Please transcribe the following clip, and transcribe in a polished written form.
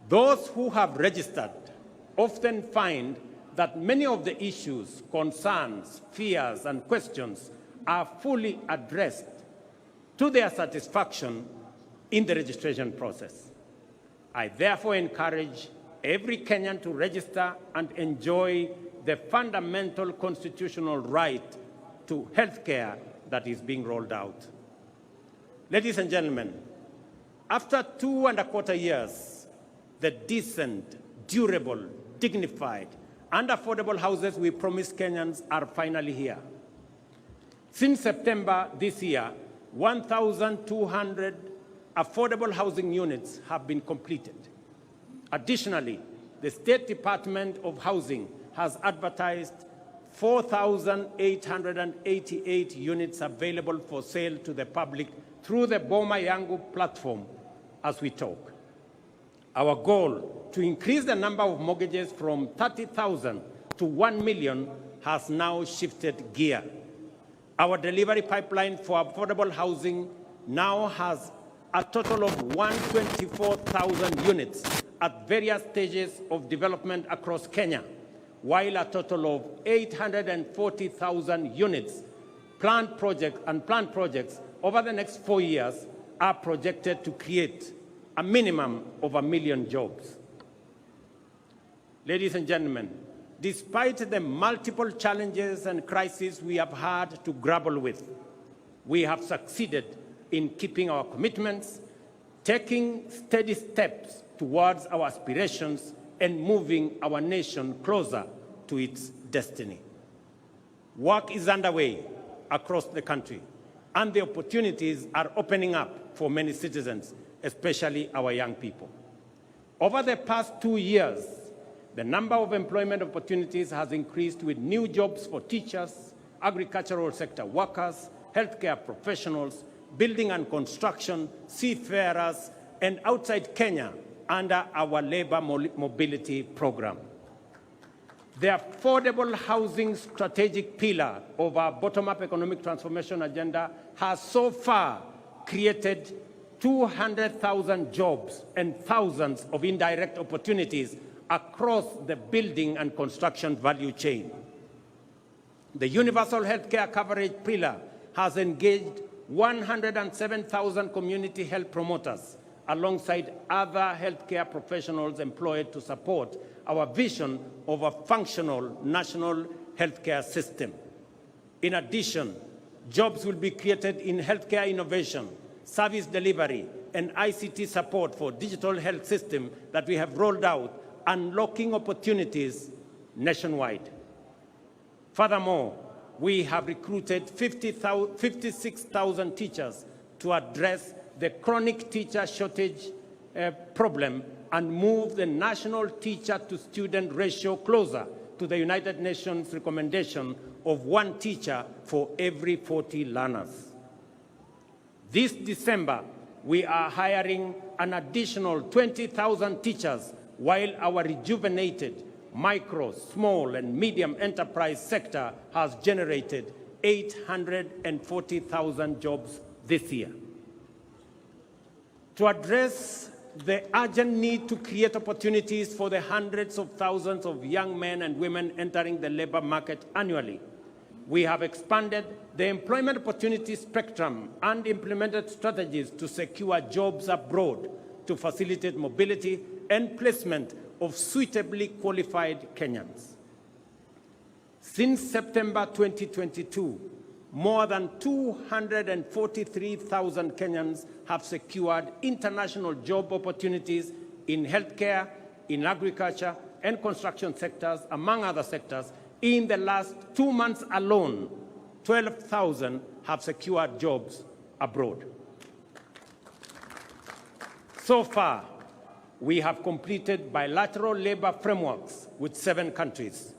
Those who have registered often find that many of the issues, concerns, fears, and questions are fully addressed to their satisfaction in the registration process. I therefore encourage every Kenyan to register and enjoy the fundamental constitutional right to health care that is being rolled out. Ladies and gentlemen, after 2.25 years, the decent, durable, dignified, and affordable houses we promised Kenyans are finally here. Since September this year, 1,200 affordable housing units have been completed. Additionally, the State Department of Housing has advertised 4,888 units available for sale to the public through the Boma Yangu platform as we talk. Our goal to increase the number of mortgages from 30,000 to 1 million has now shifted gear. Our delivery pipeline for affordable housing now has a total of 124,000 units at various stages of development across Kenya, while a total of 840,000 units planned projects over the next 4 years are projected to create a minimum of 1 million jobs. Ladies and gentlemen, despite the multiple challenges and crises we have had to grapple with, we have succeeded in keeping our commitments, taking steady steps towards our aspirations, and moving our nation closer to its destiny. Work is underway across the country, and the opportunities are opening up for many citizens, especially our young people. Over the past 2 years, the number of employment opportunities has increased with new jobs for teachers, agricultural sector workers, healthcare professionals, building and construction, seafarers, and outside Kenya under our labor mobility program. The affordable housing strategic pillar of our bottom-up economic transformation agenda has so far created 200,000 jobs and thousands of indirect opportunities across the building and construction value chain. The universal healthcare coverage pillar has engaged 107,000 community health promoters alongside other healthcare professionals employed to support our vision of a functional national healthcare system. In addition, jobs will be created in healthcare innovation, service delivery, and ICT support for digital health system that we have rolled out, unlocking opportunities nationwide. Furthermore, we have recruited 56,000 teachers to address the chronic teacher shortage problem and move the national teacher-to-student ratio closer to the United Nations recommendation of 1 teacher for every 40 learners. This December, we are hiring an additional 20,000 teachers, while our rejuvenated micro, small, and medium enterprise sector has generated 840,000 jobs this year. To address the urgent need to create opportunities for the hundreds of thousands of young men and women entering the labor market annually, we have expanded the employment opportunity spectrum and implemented strategies to secure jobs abroad to facilitate mobility and placement of suitably qualified Kenyans. Since September 2022, more than 243,000 Kenyans have secured international job opportunities in healthcare, in agriculture, and construction sectors, among other sectors. In the last 2 months alone, 12,000 have secured jobs abroad. So far, we have completed bilateral labor frameworks with 7 countries.